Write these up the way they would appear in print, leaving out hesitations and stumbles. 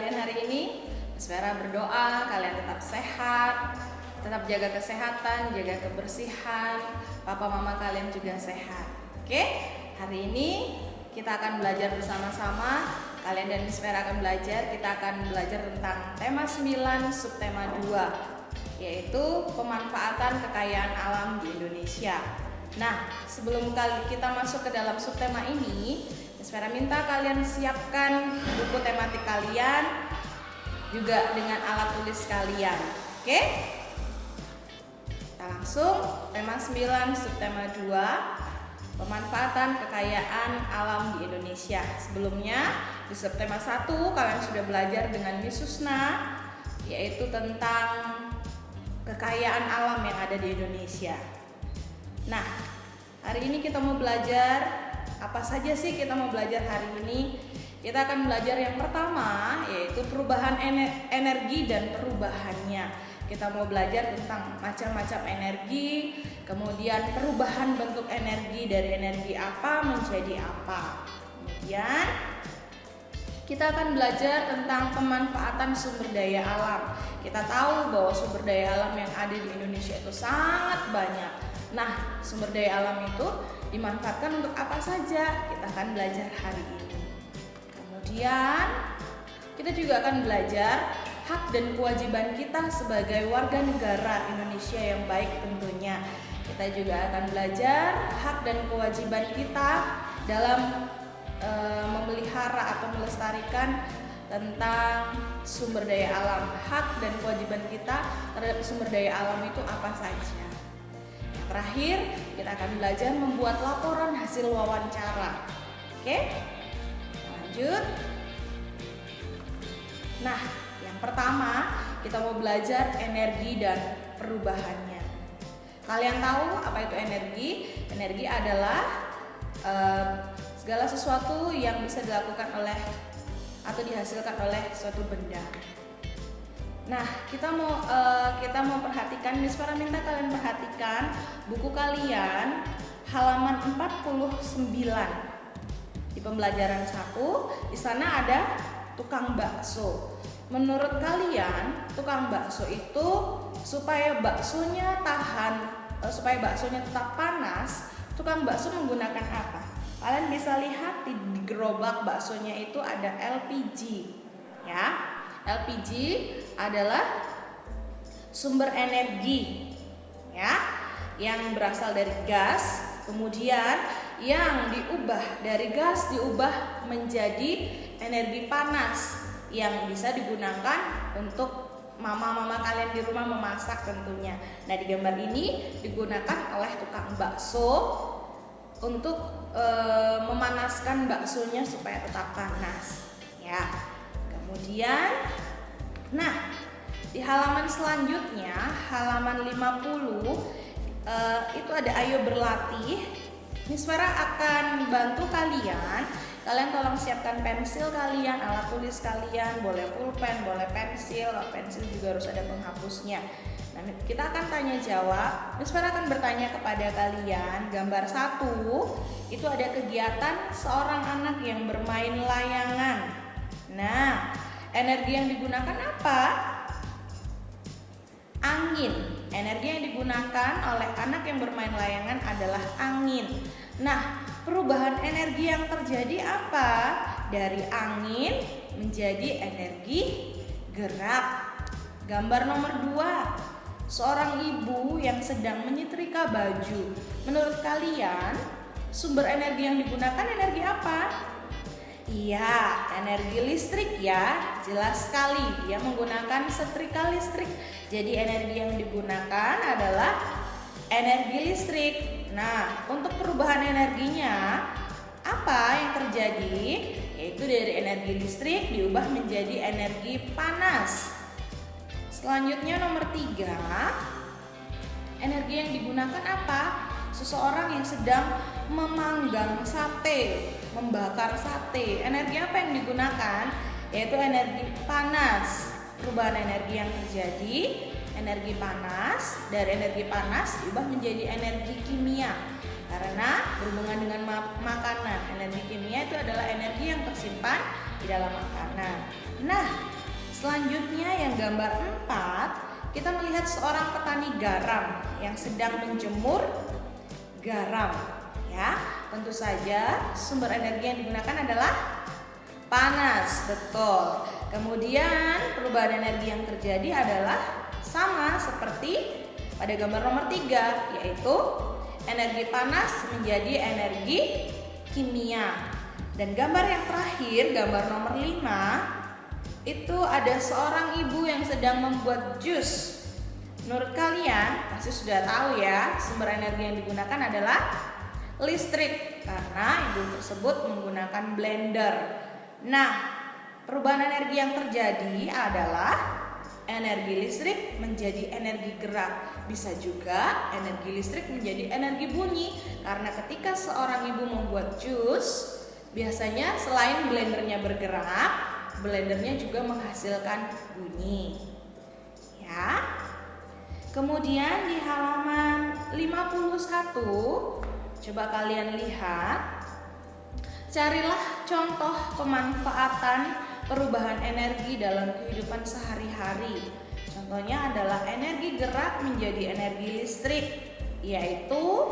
kalian hari ini? Miss Vera berdoa kalian tetap sehat, tetap jaga kesehatan, jaga kebersihan, papa mama kalian juga sehat. Oke? Hari ini kita akan belajar bersama-sama. Kalian dan Miss Vera akan belajar. Kita akan belajar tentang tema 9 subtema 2, yaitu pemanfaatan kekayaan alam di Indonesia. Nah, sebelum kita masuk ke dalam subtema ini, Miss Vera minta kalian siapkan buku tematik kalian juga dengan alat tulis kalian. Oke? Kita langsung tema 9 subtema 2, pemanfaatan kekayaan alam di Indonesia. Sebelumnya di subtema 1 kalian sudah belajar dengan Miss Susna, yaitu tentang kekayaan alam yang ada di Indonesia. Nah, hari ini kita mau belajar apa saja sih kita mau belajar hari ini? Kita akan belajar yang pertama, yaitu perubahan energi dan perubahannya. Kita mau belajar tentang macam-macam energi, kemudian perubahan bentuk energi dari energi apa menjadi apa. Kemudian kita akan belajar tentang pemanfaatan sumber daya alam. Kita tahu bahwa sumber daya alam yang ada di Indonesia itu sangat banyak. Nah, sumber daya alam itu dimanfaatkan untuk apa saja? Kita akan belajar hari ini. Kemudian kita juga akan belajar hak dan kewajiban kita sebagai warga negara Indonesia yang baik tentunya. Kita juga akan belajar hak dan kewajiban kita dalam memelihara atau melestarikan tentang sumber daya alam. Hak dan kewajiban kita terhadap sumber daya alam itu apa saja. Yang terakhir, kita akan belajar membuat laporan hasil wawancara. Oke? Lanjut. Nah, yang pertama kita mau belajar energi dan perubahannya. Kalian tahu apa itu energi? Energi adalah segala sesuatu yang bisa dilakukan oleh atau dihasilkan oleh suatu benda. Nah, kita mau perhatikan, Miss Farah minta kalian perhatikan buku kalian halaman 49. Di pembelajaran 1, di sana ada tukang bakso. Menurut kalian, tukang bakso itu supaya baksonya tetap panas, tukang bakso menggunakan apa? Kalian bisa lihat di gerobak baksonya itu ada LPG, ya. LPG adalah sumber energi, ya, yang berasal dari gas. Kemudian yang diubah dari gas diubah menjadi energi panas yang bisa digunakan untuk mama-mama kalian di rumah memasak tentunya. Nah, di gambar ini digunakan oleh tukang bakso untuk memanaskan baksonya supaya tetap panas, ya. Kemudian, nah, di halaman selanjutnya, halaman 50, itu ada ayo berlatih. Miss Vera akan bantu kalian. Kalian tolong siapkan pensil kalian, alat tulis kalian, boleh pulpen, boleh pensil. Pensil juga harus ada penghapusnya. Nah, kita akan tanya jawab. Miss Vera akan bertanya kepada kalian. Gambar 1 itu ada kegiatan seorang anak yang bermain layangan. Nah, energi yang digunakan apa? Angin. Energi yang digunakan oleh anak yang bermain layangan adalah angin. Nah, perubahan energi yang terjadi apa? Dari angin menjadi energi gerak. Gambar nomor 2, seorang ibu yang sedang menyetrika baju. Menurut kalian, sumber energi yang digunakan energi apa? Iya, energi listrik ya, jelas sekali dia menggunakan setrika listrik. Jadi energi yang digunakan adalah energi listrik. Nah, untuk perubahan energinya apa yang terjadi? Yaitu dari energi listrik diubah menjadi energi panas. Selanjutnya nomor 3, energi yang digunakan apa? Seseorang yang sedang memanggang sate, membakar sate. Energi apa yang digunakan? Yaitu energi panas. Perubahan energi yang terjadi, energi panas, dari energi panas diubah menjadi energi kimia. Karena berhubungan dengan makanan, energi kimia itu adalah energi yang tersimpan di dalam makanan. Nah, Selanjutnya yang gambar 4, kita melihat seorang petani garam yang sedang menjemur garam, ya. Tentu saja sumber energi yang digunakan adalah panas, betul. Kemudian perubahan energi yang terjadi adalah sama seperti pada gambar nomor 3, yaitu energi panas menjadi energi kimia. Dan gambar yang terakhir, gambar nomor 5, itu ada seorang ibu yang sedang membuat jus. Menurut kalian pasti sudah tahu ya, sumber energi yang digunakan adalah listrik karena ibu tersebut menggunakan blender. Nah, perubahan energi yang terjadi adalah energi listrik menjadi energi gerak. Bisa juga energi listrik menjadi energi bunyi, karena ketika seorang ibu membuat jus, biasanya selain blendernya bergerak, blendernya juga menghasilkan bunyi, ya. Kemudian di halaman 51, coba kalian lihat, carilah contoh pemanfaatan perubahan energi dalam kehidupan sehari-hari. Contohnya adalah energi gerak menjadi energi listrik, yaitu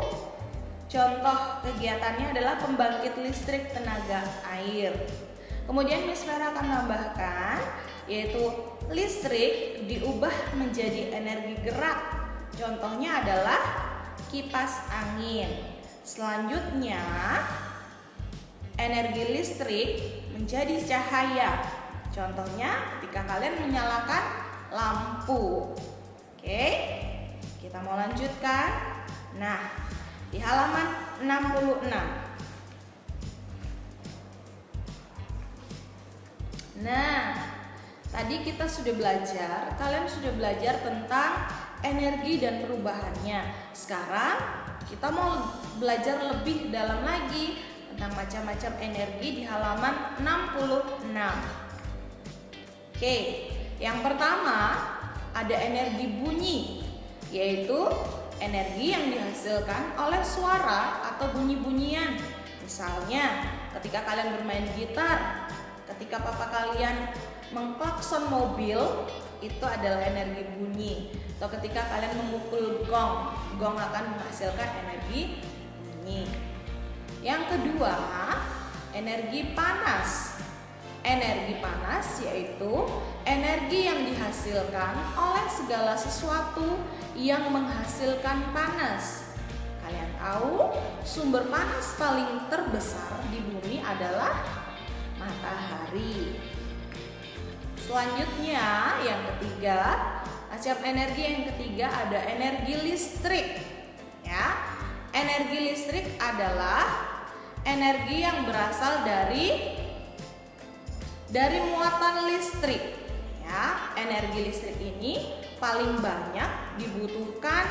contoh kegiatannya adalah pembangkit listrik tenaga air. Kemudian Miss Vera akan tambahkan, yaitu listrik diubah menjadi energi gerak. Contohnya adalah kipas angin. Selanjutnya, energi listrik menjadi cahaya. Contohnya ketika kalian menyalakan lampu. Oke, kita mau lanjutkan. Nah, di halaman 66. Nah, tadi kita sudah belajar, kalian sudah belajar tentang energi dan perubahannya. Sekarang kita mau belajar lebih dalam lagi tentang macam-macam energi di halaman 66. Oke, yang pertama ada energi bunyi, yaitu energi yang dihasilkan oleh suara atau bunyi-bunyian. Misalnya ketika kalian bermain gitar, ketika papa kalian mengklakson mobil, itu adalah energi bunyi. Atau ketika kalian memukul gong, gong akan menghasilkan energi bunyi. Yang kedua, energi panas. Energi panas yaitu energi yang dihasilkan oleh segala sesuatu yang menghasilkan panas. Kalian tahu sumber panas paling terbesar di bumi adalah matahari. Selanjutnya yang ketiga, macam energi yang ketiga ada energi listrik. Ya, energi listrik adalah energi yang berasal dari muatan listrik. Ya, energi listrik ini paling banyak dibutuhkan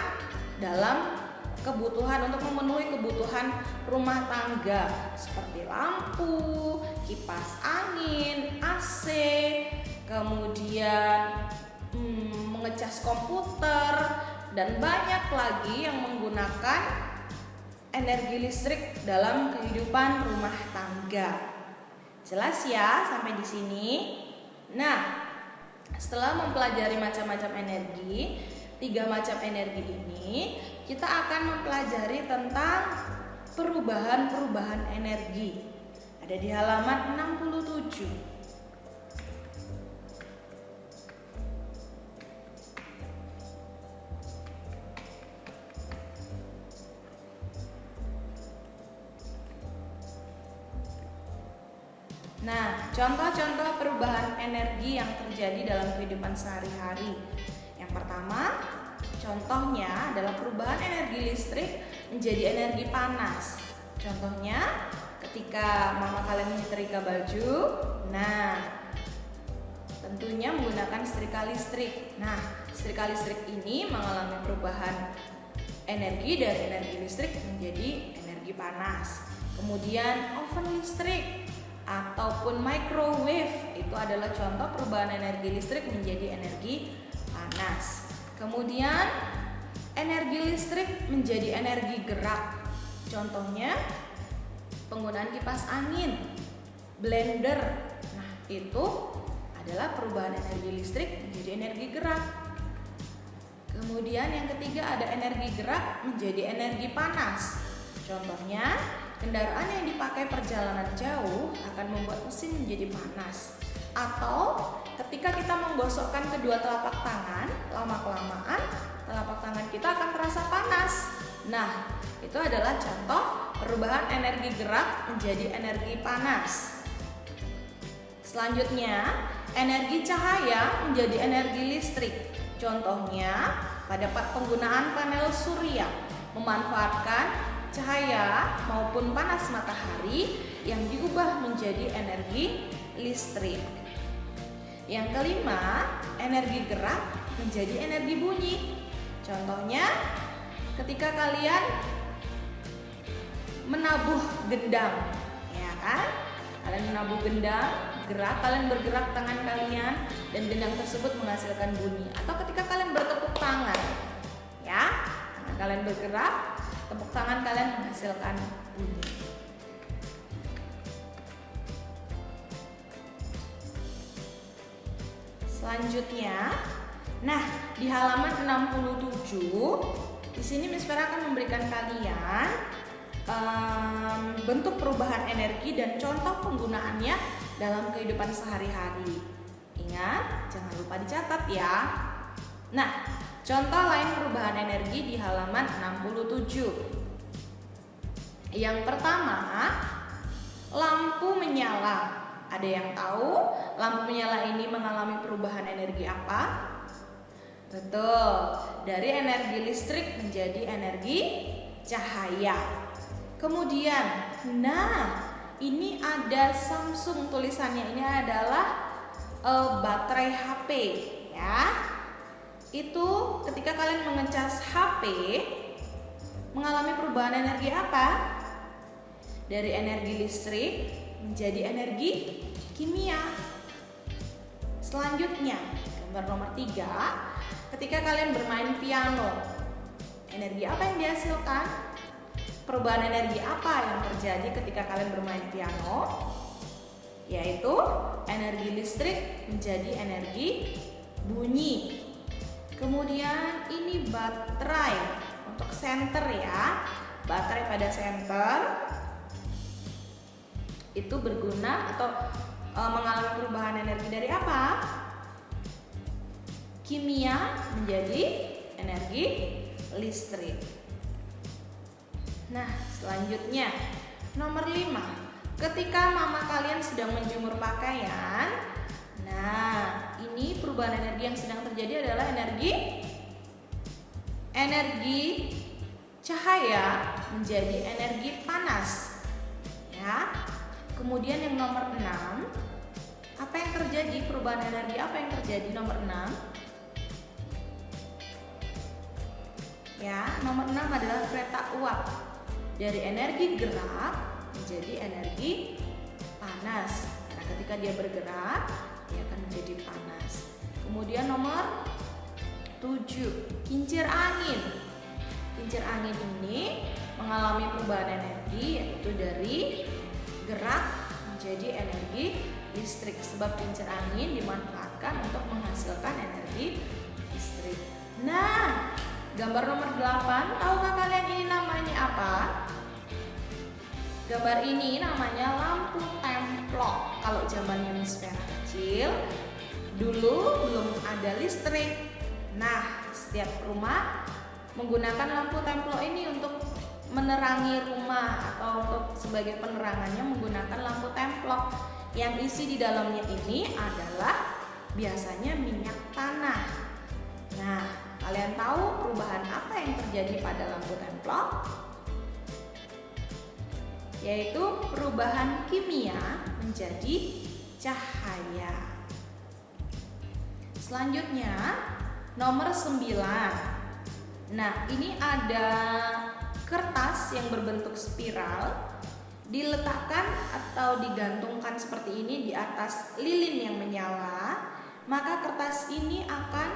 dalam kebutuhan untuk memenuhi kebutuhan rumah tangga seperti lampu, kipas angin, AC, kemudian mengecas komputer, dan banyak lagi yang menggunakan energi listrik dalam kehidupan rumah tangga. Jelas ya sampai di sini? Nah, setelah mempelajari macam-macam energi, 3 macam energi ini, kita akan mempelajari tentang perubahan-perubahan energi. Ada di halaman 67. Nah, contoh-contoh perubahan energi yang terjadi dalam kehidupan sehari-hari. Yang pertama, contohnya adalah perubahan energi listrik menjadi energi panas. Contohnya, ketika mama kalian menyetrika baju, nah, tentunya menggunakan setrika listrik. Nah, setrika listrik ini mengalami perubahan energi dari energi listrik menjadi energi panas. Kemudian oven listrik ataupun microwave itu adalah contoh perubahan energi listrik menjadi energi panas. Kemudian energi listrik menjadi energi gerak. Contohnya penggunaan kipas angin, blender. Nah, itu adalah perubahan energi listrik menjadi energi gerak. Kemudian yang ketiga ada energi gerak menjadi energi panas. Contohnya, kendaraan yang dipakai perjalanan jauh akan membuat mesin menjadi panas. Atau ketika kita menggosokkan kedua telapak tangan, lama-kelamaan telapak tangan kita akan terasa panas. Nah, itu adalah contoh perubahan energi gerak menjadi energi panas. Selanjutnya, energi cahaya menjadi energi listrik. Contohnya, pada penggunaan panel surya memanfaatkan cahaya maupun panas matahari yang diubah menjadi energi listrik. Yang kelima, energi gerak menjadi energi bunyi. Contohnya, ketika kalian menabuh gendang, ya kan? Kalian menabuh gendang, kalian bergerak tangan kalian dan gendang tersebut menghasilkan bunyi. Atau ketika kalian bertepuk tangan, ya, tangan kalian bergerak, tepuk tangan kalian menghasilkan bunyi. Selanjutnya, nah di halaman 67, di sini Miss Vera akan memberikan kalian bentuk perubahan energi dan contoh penggunaannya dalam kehidupan sehari-hari. Ingat, jangan lupa dicatat ya. Nah, contoh lain perubahan energi di halaman 67. Yang pertama, lampu menyala. Ada yang tahu lampu menyala ini mengalami perubahan energi apa? Betul, dari energi listrik menjadi energi cahaya. Kemudian, nah ini ada Samsung, tulisannya ini adalah baterai HP, ya. Itu ketika kalian mengecas HP mengalami perubahan energi apa? Dari energi listrik menjadi energi kimia. Selanjutnya, gambar nomor 3, ketika kalian bermain piano, energi apa yang dihasilkan? Perubahan energi apa yang terjadi ketika kalian bermain piano? Yaitu energi listrik menjadi energi bunyi. Kemudian ini baterai untuk senter ya. Baterai pada senter itu berguna atau mengalami perubahan energi dari apa? Kimia menjadi energi listrik. Nah, selanjutnya nomor 5. Ketika mama kalian sedang menjemur pakaian, nah, ini perubahan energi yang sedang terjadi adalah energi cahaya menjadi energi panas. Ya. Kemudian yang nomor 6, apa yang terjadi? Perubahan energi apa yang terjadi nomor 6? Ya, nomor 6 adalah kereta uap. Dari energi gerak menjadi energi panas. Karena ketika dia bergerak, dia akan menjadi panas. Kemudian nomor 7, kincir angin. Kincir angin ini mengalami perubahan energi, yaitu dari gerak menjadi energi listrik. Sebab kincir angin dimanfaatkan untuk menghasilkan energi listrik. Nah, gambar nomor 8, tahukah kalian ini namanya apa? Gambar ini namanya lampu templok. Kalau zamannya Miss Vera kecil, dulu belum ada listrik. Nah, setiap rumah menggunakan lampu templok ini untuk menerangi rumah atau untuk sebagai penerangannya menggunakan lampu templok. Yang isi di dalamnya ini adalah biasanya minyak tanah. Nah, kalian tahu perubahan apa yang terjadi pada lampu templok? Yaitu perubahan kimia menjadi cahaya. Selanjutnya, nomor 9. Nah, ini ada kertas yang berbentuk spiral diletakkan atau digantungkan seperti ini di atas lilin yang menyala, maka kertas ini akan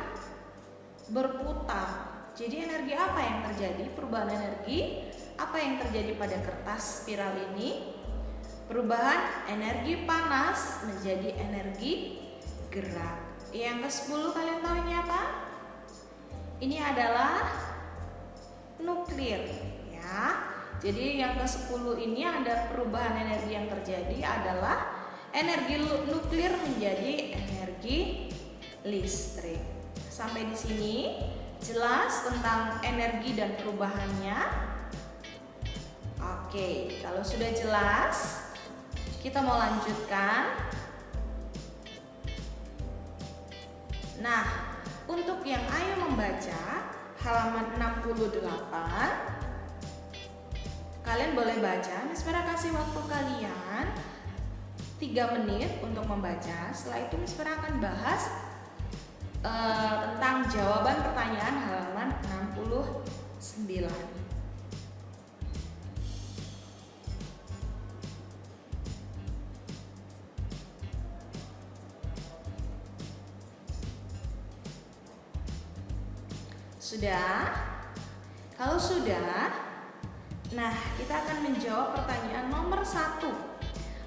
berputar. Jadi energi apa yang terjadi? Perubahan energi apa yang terjadi pada kertas spiral ini? Perubahan energi panas menjadi energi gerak. Yang ke-10 kalian tahu ini apa? Ini adalah nuklir ya. Jadi yang ke-10 ini ada perubahan energi yang terjadi adalah energi nuklir menjadi energi listrik. Sampai di sini jelas tentang energi dan perubahannya. Oke, kalau sudah jelas, kita mau lanjutkan. Nah, untuk yang ayo membaca halaman 68, kalian boleh baca. Miss Vera kasih waktu kalian 3 menit untuk membaca. Setelah itu Miss Vera akan bahas tentang jawaban pertanyaan halaman 69. Sudah? Kalau sudah, nah kita akan menjawab pertanyaan nomor 1.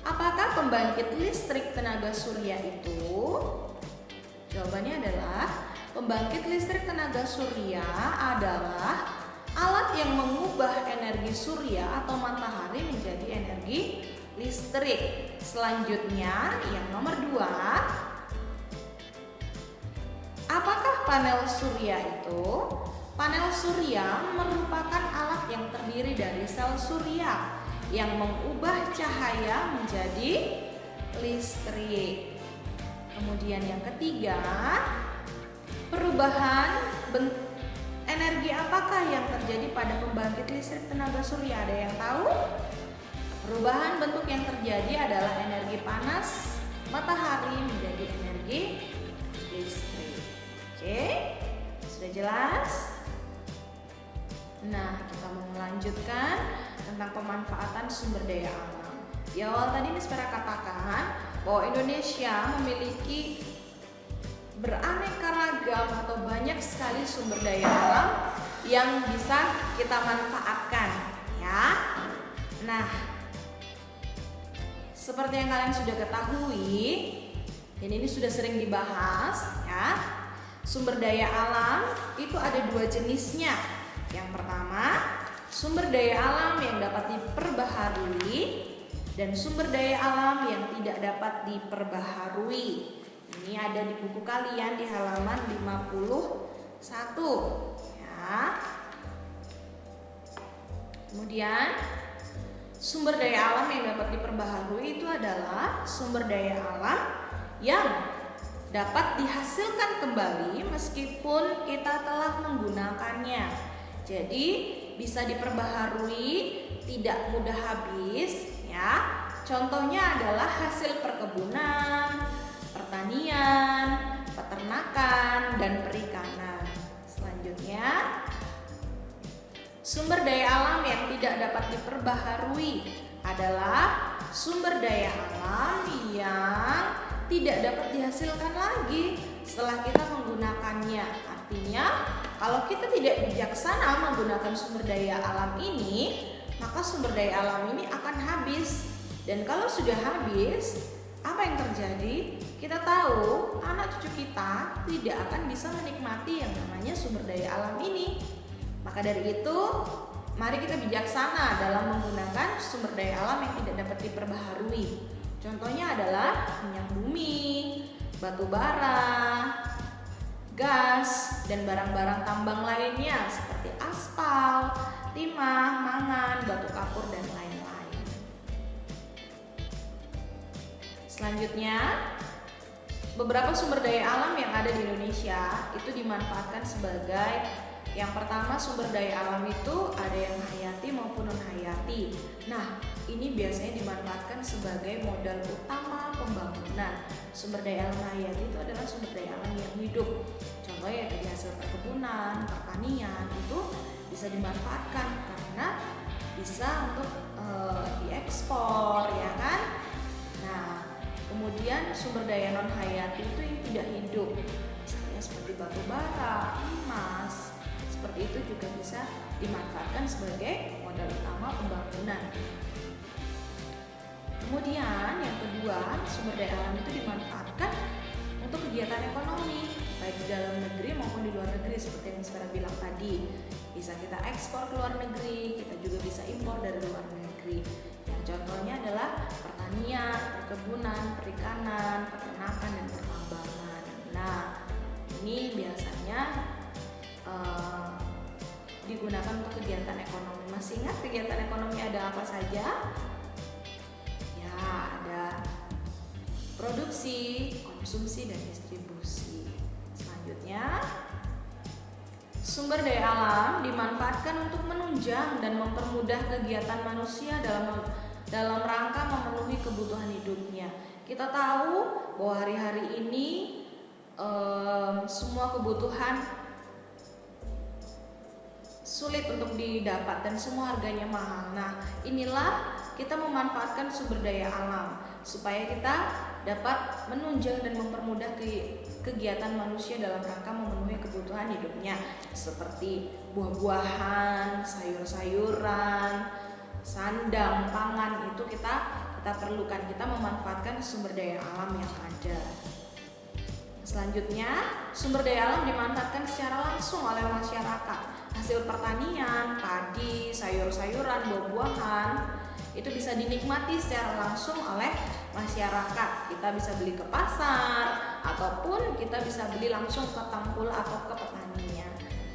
Apakah pembangkit listrik tenaga surya itu? Jawabannya adalah pembangkit listrik tenaga surya adalah alat yang mengubah energi surya atau matahari menjadi energi listrik. Selanjutnya yang nomor 2. Apakah panel surya itu? Panel surya merupakan alat yang terdiri dari sel surya yang mengubah cahaya menjadi listrik. Kemudian yang ketiga, perubahan energi apakah yang terjadi pada pembangkit listrik tenaga surya? Ada yang tahu? Perubahan bentuk yang terjadi adalah energi panas matahari menjadi energi listrik. Oke, sudah jelas? Nah, kita mau melanjutkan tentang pemanfaatan sumber daya alam. Di awal tadi Miss Vera katakan bahwa Indonesia memiliki beraneka ragam atau banyak sekali sumber daya alam yang bisa kita manfaatkan ya. Nah, seperti yang kalian sudah ketahui, dan ini sudah sering dibahas ya. Sumber daya alam itu ada 2 jenisnya. Yang pertama, sumber daya alam yang dapat diperbaharui dan sumber daya alam yang tidak dapat diperbaharui. Ini ada di buku kalian di halaman 51 ya. Kemudian sumber daya alam yang dapat diperbaharui itu adalah sumber daya alam yang dapat dihasilkan kembali meskipun kita telah menggunakannya. Jadi bisa diperbaharui, tidak mudah habis ya. Contohnya adalah hasil perkebunan, pertanian, peternakan, dan perikanan. Selanjutnya, sumber daya alam yang tidak dapat diperbaharui adalah sumber daya alam yang tidak dapat dihasilkan lagi setelah kita menggunakannya. Artinya, kalau kita tidak bijaksana menggunakan sumber daya alam ini, maka sumber daya alam ini akan habis. Dan kalau sudah habis, apa yang terjadi? Kita tahu anak cucu kita tidak akan bisa menikmati yang namanya sumber daya alam ini. Maka dari itu, mari kita bijaksana dalam menggunakan sumber daya alam yang tidak dapat diperbaharui. Contohnya adalah minyak bumi, batu bara, gas, dan barang-barang tambang lainnya seperti aspal, timah, mangan, batu kapur, dan lain-lain. Selanjutnya, beberapa sumber daya alam yang ada di Indonesia itu dimanfaatkan sebagai yang pertama, sumber daya alam itu ada yang hayati maupun non hayati. Nah, ini biasanya dimanfaatkan sebagai modal utama pembangunan. Sumber daya alam hayati itu adalah sumber daya alam yang hidup. Contohnya dari hasil perkebunan, pertanian itu bisa dimanfaatkan karena bisa untuk diekspor, ya kan? Nah, kemudian sumber daya non hayati itu yang tidak hidup, misalnya seperti batu bara, emas. Seperti itu juga bisa dimanfaatkan sebagai modal utama pembangunan. Kemudian yang kedua, sumber daya alam itu dimanfaatkan untuk kegiatan ekonomi baik di dalam negeri maupun di luar negeri seperti yang Miss Vera bilang tadi. Bisa kita ekspor ke luar negeri, kita juga bisa impor dari luar negeri. Yang contohnya adalah pertanian, perkebunan, perikanan, peternakan, dan pertambangan. Nah, ini biasanya digunakan untuk kegiatan ekonomi. Masih ingat kegiatan ekonomi ada apa saja? Ya, ada produksi, konsumsi, dan distribusi. Selanjutnya, sumber daya alam dimanfaatkan untuk menunjang dan mempermudah kegiatan manusia dalam rangka memenuhi kebutuhan hidupnya. Kita tahu bahwa hari-hari ini semua kebutuhan sulit untuk didapat dan semua harganya mahal. Nah, inilah kita memanfaatkan sumber daya alam supaya kita dapat menunjang dan mempermudah kegiatan manusia dalam rangka memenuhi kebutuhan hidupnya, seperti buah-buahan, sayur-sayuran, sandang, pangan. Itu kita perlukan, kita memanfaatkan sumber daya alam yang ada. Selanjutnya, sumber daya alam dimanfaatkan secara langsung oleh masyarakat. Hasil pertanian, padi, sayur-sayuran, buah-buahan itu bisa dinikmati secara langsung oleh masyarakat. Kita bisa beli ke pasar ataupun kita bisa beli langsung ke tangkul atau ke petaninya.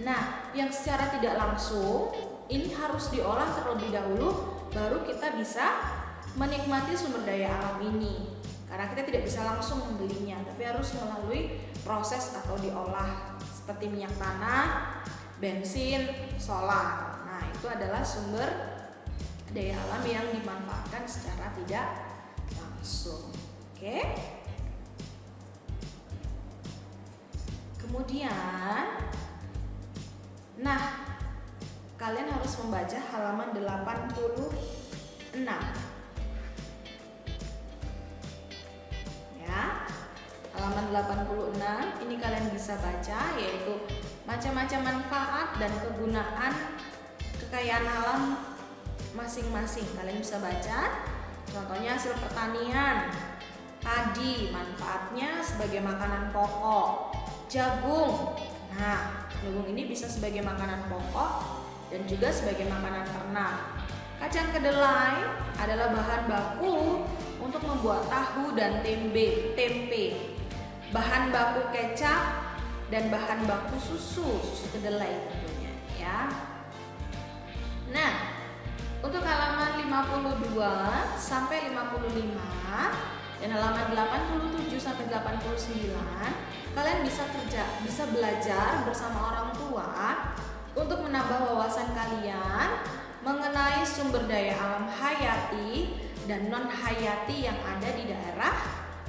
Nah, yang secara tidak langsung ini harus diolah terlebih dahulu baru kita bisa menikmati sumber daya alam ini. Karena kita tidak bisa langsung membelinya, tapi harus melalui proses atau diolah seperti minyak tanah, bensin, solar. Nah, itu adalah sumber daya alam yang dimanfaatkan secara tidak langsung. Oke. Kemudian, nah, kalian harus membaca halaman 86. Ya. Halaman 86 ini kalian bisa baca, yaitu macam-macam manfaat dan kegunaan kekayaan alam masing-masing. Kalian bisa baca. Contohnya hasil pertanian, padi, manfaatnya sebagai makanan pokok. Jagung. Nah, jagung ini bisa sebagai makanan pokok dan juga sebagai makanan ternak. Kacang kedelai adalah bahan baku untuk membuat tahu dan tempe. Bahan baku kecap dan bahan baku susu kedelai tentunya ya. Nah, untuk halaman 52 sampai 55 dan halaman 87 sampai 89 kalian bisa belajar bersama orang tua untuk menambah wawasan kalian mengenai sumber daya alam hayati dan non hayati yang ada di daerah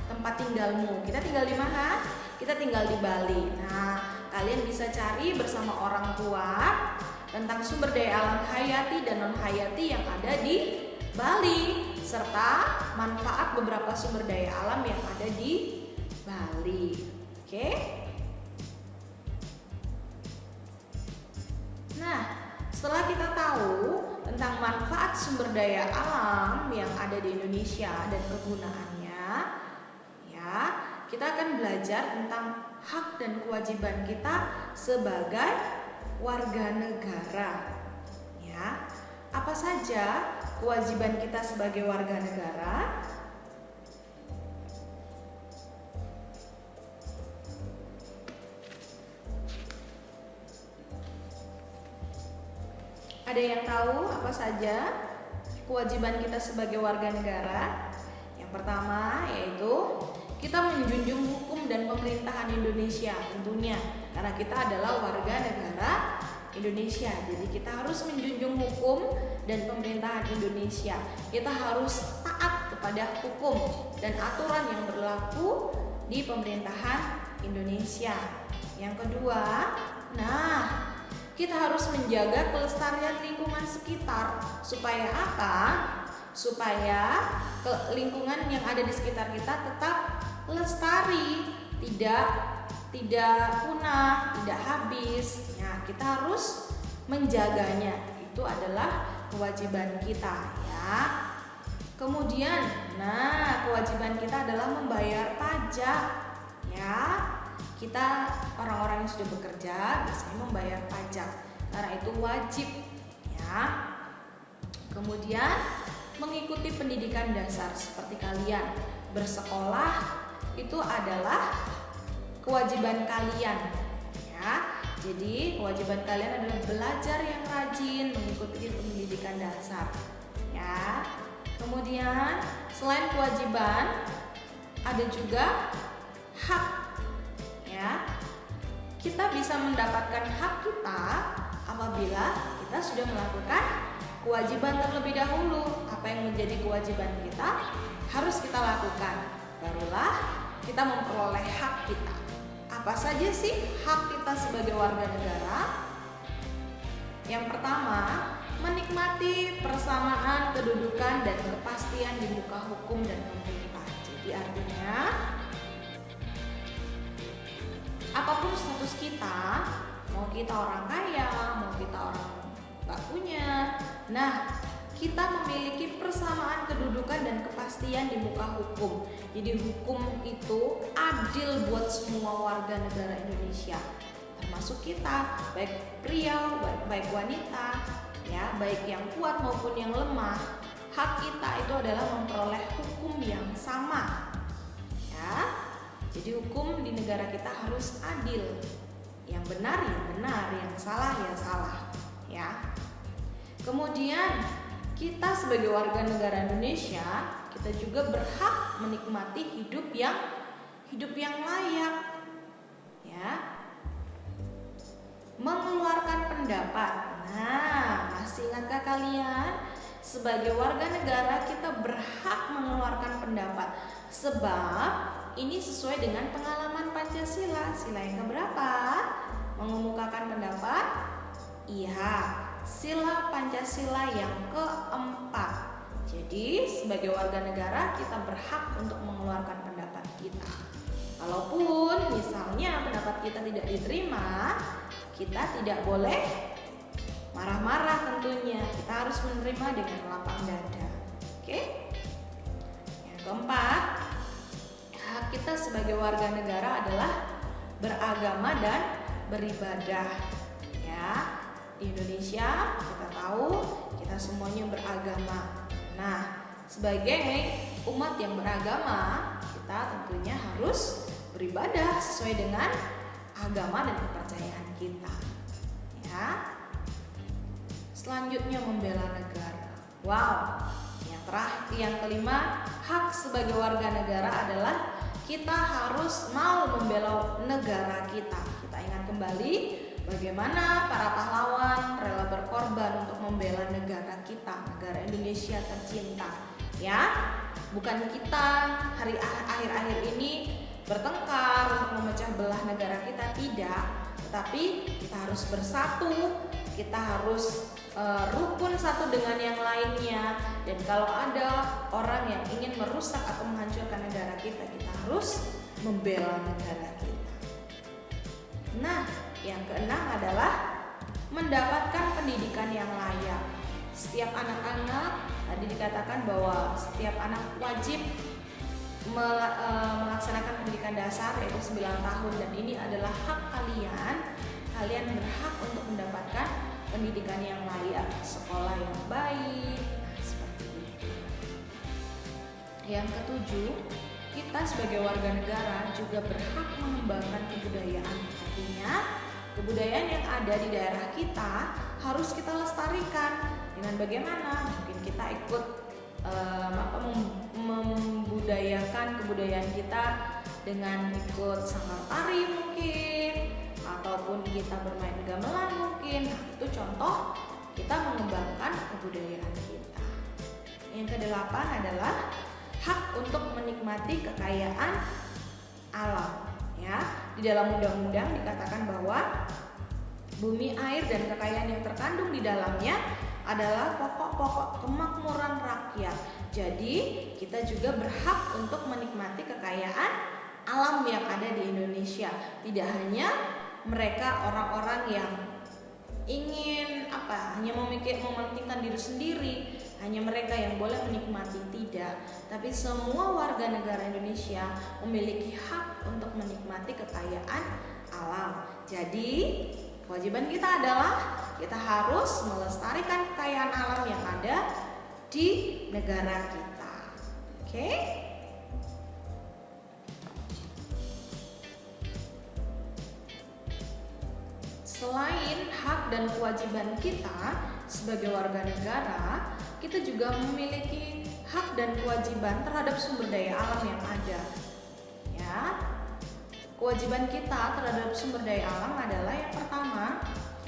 tempat tinggalmu. Kita tinggal di mana? Kita tinggal di Bali. Nah, kalian bisa cari bersama orang tua tentang sumber daya alam hayati dan non hayati yang ada di Bali serta manfaat beberapa sumber daya alam yang ada di Bali. Oke? Nah, setelah kita tahu tentang manfaat sumber daya alam yang ada di Indonesia dan kegunaannya, ya, kita akan belajar tentang hak dan kewajiban kita sebagai warga negara. Ya, apa saja kewajiban kita sebagai warga negara? Ada yang tahu apa saja kewajiban kita sebagai warga negara? Yang pertama yaitu kita menjunjung hukum dan pemerintahan Indonesia tentunya, karena kita adalah warga negara Indonesia. Jadi kita harus menjunjung hukum dan pemerintahan Indonesia. Kita harus taat kepada hukum dan aturan yang berlaku di pemerintahan Indonesia. Yang kedua, kita harus menjaga kelestarian lingkungan sekitar. Supaya apa? Supaya lingkungan yang ada di sekitar kita tetap lestari, tidak punah, tidak habis. Nah, kita harus menjaganya. Itu adalah kewajiban kita, ya. Kemudian, kewajiban kita adalah membayar pajak, ya. Kita orang-orang yang sudah bekerja biasanya membayar pajak karena itu wajib, ya. Kemudian mengikuti pendidikan dasar seperti kalian bersekolah itu adalah kewajiban kalian, ya. Jadi kewajiban kalian adalah belajar yang rajin, mengikuti pendidikan dasar, ya. Kemudian selain kewajiban ada juga hak, ya. Kita bisa mendapatkan hak kita apabila kita sudah melakukan kewajiban terlebih dahulu. Apa yang menjadi kewajiban kita harus kita lakukan, barulah kita memperoleh hak kita. Apa saja sih hak kita sebagai warga negara? Yang pertama, menikmati persamaan kedudukan dan kepastian di muka hukum dan pemerintah. Jadi artinya apapun status kita, mau kita orang kaya, mau kita orang gak punya, nah kita memiliki persamaan kedudukan dan kepastian di muka hukum. Jadi hukum itu adil buat semua warga negara Indonesia, termasuk kita, baik pria, baik wanita, ya, baik yang kuat maupun yang lemah. Hak kita itu adalah memperoleh hukum yang sama, ya. Jadi hukum di negara kita harus adil, yang benar ya benar, yang salah ya salah, ya. Kemudian kita sebagai warga negara Indonesia, kita juga berhak menikmati hidup yang layak, ya. Mengeluarkan pendapat. Nah, masih ingatkah kalian? Sebagai warga negara kita berhak mengeluarkan pendapat, sebab ini sesuai dengan pengalaman Pancasila. Sila yang keberapa? Mengemukakan pendapat? Iya, sila Pancasila yang keempat. Jadi sebagai warga negara kita berhak untuk mengeluarkan pendapat kita. Kalaupun misalnya pendapat kita tidak diterima, kita tidak boleh marah-marah tentunya. Kita harus menerima dengan lapang dada. Oke? Yang keempat, hak kita sebagai warga negara adalah beragama dan beribadah, ya. Di Indonesia kita tahu kita semuanya beragama. Nah, sebagai umat yang beragama, kita tentunya harus beribadah sesuai dengan agama dan kepercayaan kita, ya. Selanjutnya membela negara. Wow. Yang kelima, hak sebagai warga negara adalah kita harus mau membela negara kita. Kita ingat kembali bagaimana para pahlawan rela berkorban untuk membela negara kita, negara Indonesia tercinta, ya. Bukan kita akhir-akhir ini bertengkar untuk memecah belah negara kita, tidak. Tetapi kita harus bersatu, kita harus rukun satu dengan yang lainnya. Dan kalau ada orang yang ingin merusak atau menghancurkan negara kita, kita harus membela negara kita. Nah, yang keenam adalah mendapatkan pendidikan yang layak. Setiap anak-anak, tadi dikatakan bahwa setiap anak wajib melaksanakan pendidikan dasar yaitu 9 tahun, dan ini adalah hak kalian. Kalian berhak untuk mendapatkan pendidikan yang layak, sekolah yang baik. Nah, seperti itu. Yang ketujuh, kita sebagai warga negara juga berhak mengembangkan kebudayaan. Artinya, kebudayaan yang ada di daerah kita harus kita lestarikan. Dengan bagaimana? Mungkin kita ikut membudayakan kebudayaan kita dengan ikut sanggar tari mungkin, ataupun kita bermain gamelan mungkin. Nah, itu contoh kita mengembangkan kebudayaan kita. Yang kedelapan adalah hak untuk menikmati kekayaan alam, ya. Di dalam undang-undang dikatakan bahwa bumi, air, dan kekayaan yang terkandung di dalamnya adalah pokok-pokok kemakmuran rakyat. Jadi kita juga berhak untuk menikmati kekayaan alam yang ada di Indonesia. Tidak hanya mereka orang-orang yang ingin hanya mementingkan diri sendiri, hanya mereka yang boleh menikmati, tidak. Tapi semua warga negara Indonesia memiliki hak untuk menikmati kekayaan alam. Jadi kewajiban kita adalah kita harus melestarikan kekayaan alam yang ada di negara kita. Oke? Selain hak dan kewajiban kita sebagai warga negara, kita juga memiliki hak dan kewajiban terhadap sumber daya alam yang ada. Ya. Kewajiban kita terhadap sumber daya alam adalah yang pertama,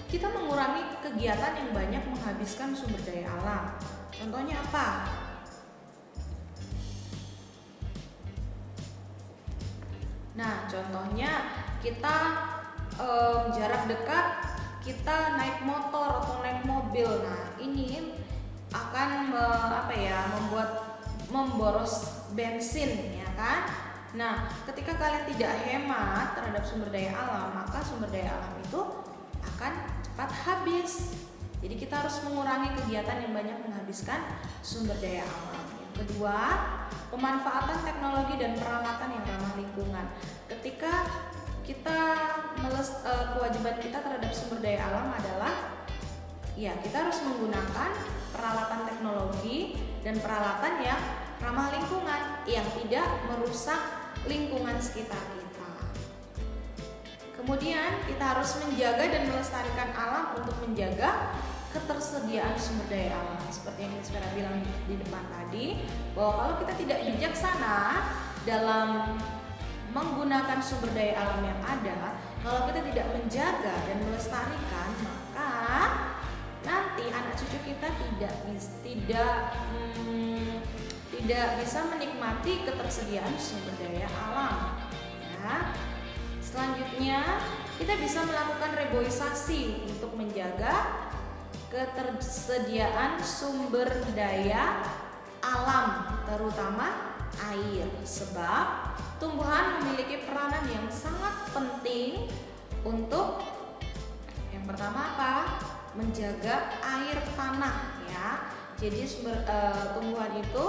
kita mengurangi kegiatan yang banyak menghabiskan sumber daya alam. Contohnya apa? Nah, contohnya kita jarak dekat kita naik motor atau naik mobil. Nah, ini akan memboros bensin, ya kan? Nah, ketika kalian tidak hemat terhadap sumber daya alam, maka sumber daya alam itu akan cepat habis. Jadi kita harus mengurangi kegiatan yang banyak menghabiskan sumber daya alam. Yang kedua, pemanfaatan teknologi dan peralatan yang ramah lingkungan. Ketika kewajiban kita terhadap sumber daya alam adalah kita harus menggunakan peralatan teknologi dan peralatan yang ramah lingkungan yang tidak merusak lingkungan sekitar kita. Kemudian kita harus menjaga dan melestarikan alam untuk menjaga ketersediaan sumber daya alam. Seperti yang saya bilang di depan tadi, bahwa kalau kita tidak bijaksana dalam menggunakan sumber daya alam yang ada, kalau kita tidak menjaga dan melestarikan, maka nanti anak cucu kita tidak bisa menikmati ketersediaan sumber daya alam. Ya. Selanjutnya, kita bisa melakukan reboisasi untuk menjaga ketersediaan sumber daya alam, terutama air, sebab tumbuhan memiliki peranan yang sangat penting untuk yang pertama apa? Menjaga air tanah, ya. Jadi tumbuhan itu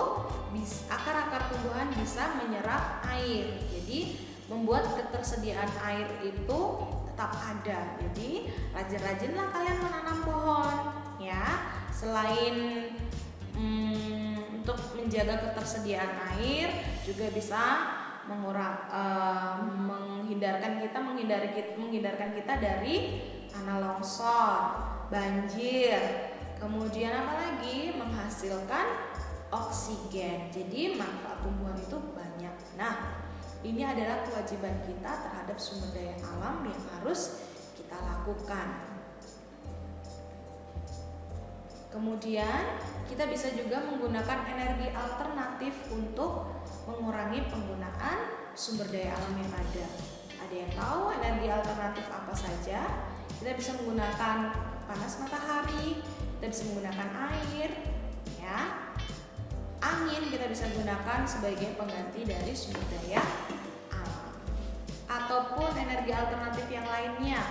akar-akar tumbuhan bisa menyerap air. Jadi membuat ketersediaan air itu tetap ada. Jadi rajin-rajinlah kalian menanam pohon, ya. Selain untuk menjaga ketersediaan air, juga bisa menghindarkan kita dari tanah longsor, banjir. Kemudian apa lagi? Menghasilkan oksigen. Jadi manfaat tumbuhan itu banyak. Nah, ini adalah kewajiban kita terhadap sumber daya alam yang harus kita lakukan. Kemudian kita bisa juga menggunakan energi alternatif untuk mengurangi penggunaan sumber daya alam yang ada. Ada yang tahu energi alternatif apa saja? Kita bisa menggunakan panas matahari, kita bisa menggunakan air, ya. Angin kita bisa gunakan sebagai pengganti dari sumber daya alam. Ataupun energi alternatif yang lainnya.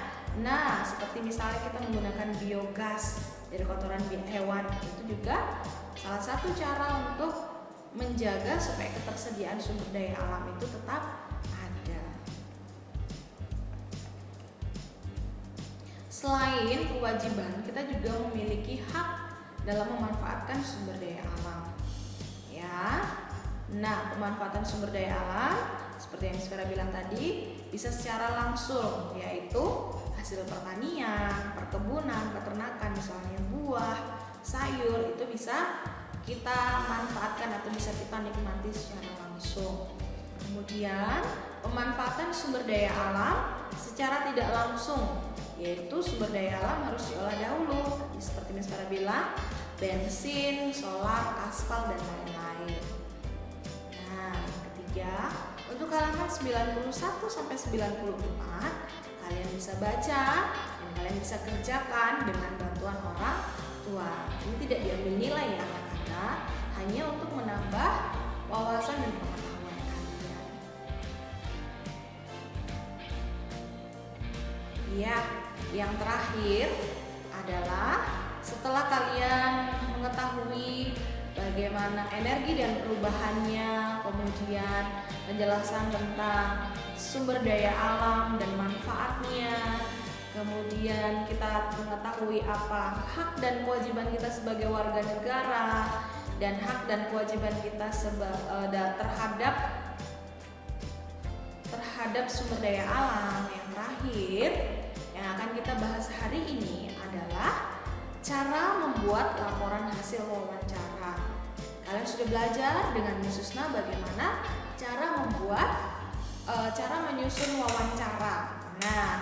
Nah, seperti misalnya kita menggunakan biogas dari kotoran hewan, itu juga salah satu cara untuk menjaga supaya ketersediaan sumber daya alam itu tetap ada. Selain kewajiban, kita juga memiliki hak dalam memanfaatkan sumber daya alam. Ya. Nah, pemanfaatan sumber daya alam seperti yang Sfera bilang tadi bisa secara langsung, yaitu hasil pertanian, perkebunan, peternakan, misalnya buah, sayur, itu bisa kita manfaatkan atau bisa kita nikmati secara langsung. Kemudian pemanfaatan sumber daya alam secara tidak langsung, yaitu sumber daya alam harus diolah dahulu, seperti Miss Farah bilang, bensin, solar, aspal, dan lain-lain. Nah, ketiga, untuk halaman 91-94 kalian bisa baca dan kalian bisa kerjakan dengan bantuan orang tua. Ini tidak diambil nilai ya anak-anak, hanya untuk menambah wawasan dan pengetahuan kalian. Ya, yang terakhir adalah setelah kalian mengetahui bagaimana energi dan perubahannya, kemudian penjelasan tentang sumber daya alam dan manfaatnya, kemudian kita mengetahui apa hak dan kewajiban kita sebagai warga negara dan hak dan kewajiban kita terhadap sumber daya alam. Yang terakhir yang akan kita bahas hari ini adalah cara membuat laporan hasil wawancara. Kalian sudah belajar dengan Miss Susna bagaimana cara menyusun wawancara. Nah,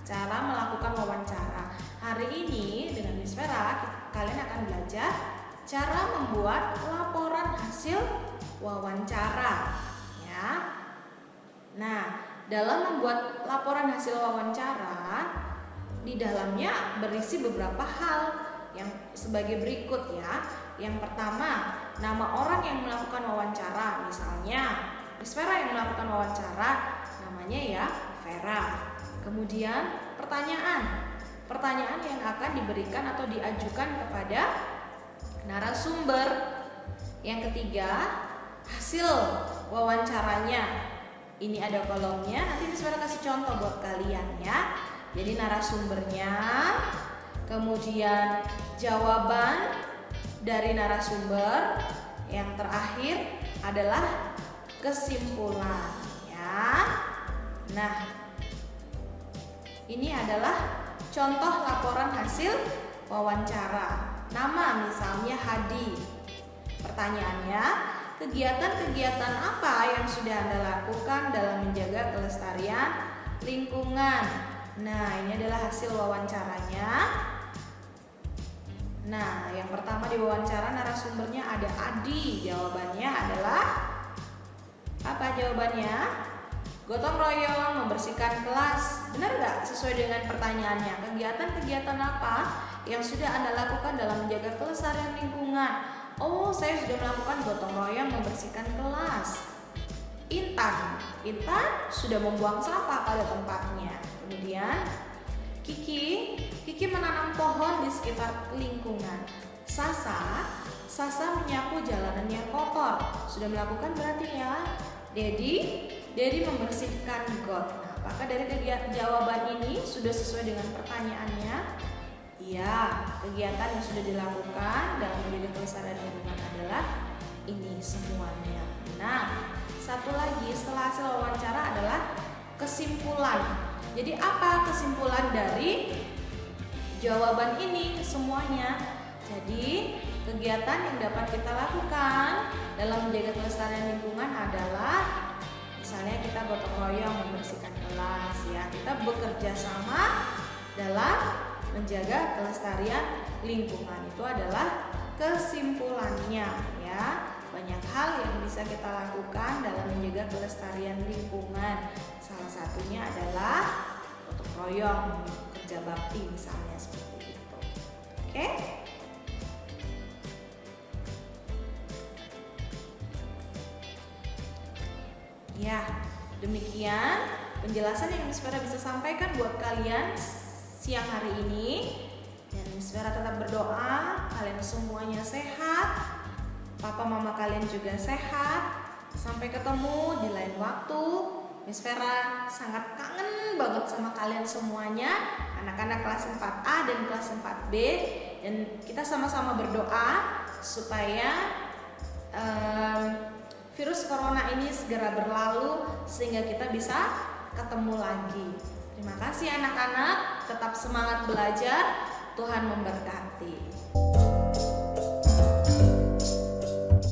cara melakukan wawancara. Hari ini dengan Miss Vera kalian akan belajar cara membuat laporan hasil wawancara, ya. Nah, dalam membuat laporan hasil wawancara, di dalamnya berisi beberapa hal yang sebagai berikut, ya. Yang pertama, nama orang yang melakukan wawancara. Misalnya Miss Vera yang melakukan wawancara, namanya ya Vera. Kemudian pertanyaan yang akan diberikan atau diajukan kepada narasumber. Yang ketiga, hasil wawancaranya. Ini ada kolomnya, nanti Miss Vera kasih contoh buat kalian, ya. Jadi narasumbernya, kemudian jawaban dari narasumber, yang terakhir adalah kesimpulan, ya. Nah, ini adalah contoh laporan hasil wawancara. Nama misalnya Hadi. Pertanyaannya, kegiatan-kegiatan apa yang sudah Anda lakukan dalam menjaga kelestarian lingkungan? Nah, ini adalah hasil wawancaranya. Nah, yang pertama di wawancara narasumbernya ada Adi. Jawabannya adalah apa jawabannya? Gotong royong membersihkan kelas. Benar nggak sesuai dengan pertanyaannya? Kegiatan-kegiatan apa yang sudah Anda lakukan dalam menjaga kelestarian lingkungan? Oh, saya sudah melakukan gotong royong membersihkan kelas. Intan sudah membuang sampah pada tempatnya. Kemudian Kiki menanam pohon di sekitar lingkungan. Sasa menyapu jalanan yang kotor. Sudah melakukan berarti ya. Dedi membersihkan got. Nah, apakah dari jawaban ini sudah sesuai dengan pertanyaannya? Iya, kegiatan yang sudah dilakukan dalam menjaga kelestarian lingkungan adalah ini semuanya. Nah, satu lagi setelah hasil wawancara adalah kesimpulan. Jadi apa kesimpulan dari jawaban ini semuanya? Jadi kegiatan yang dapat kita lakukan dalam menjaga kelestarian lingkungan adalah misalnya kita gotong royong membersihkan kelas, ya. Kita bekerja sama dalam menjaga kelestarian lingkungan. Itu adalah kesimpulannya, ya. Banyak hal yang bisa kita lakukan dalam menjaga kelestarian lingkungan. Salah satunya adalah gotong royong, kerja bakti misalnya seperti itu. Oke? Ya, demikian penjelasan yang Miss Vera bisa sampaikan buat kalian siang hari ini. Dan Miss Vera tetap berdoa kalian semuanya sehat, papa mama kalian juga sehat. Sampai ketemu di lain waktu. Miss Vera sangat kangen banget sama kalian semuanya, anak-anak kelas 4A dan kelas 4B. Dan kita sama-sama berdoa supaya virus corona ini segera berlalu sehingga kita bisa ketemu lagi. Terima kasih anak-anak, tetap semangat belajar. Tuhan memberkati.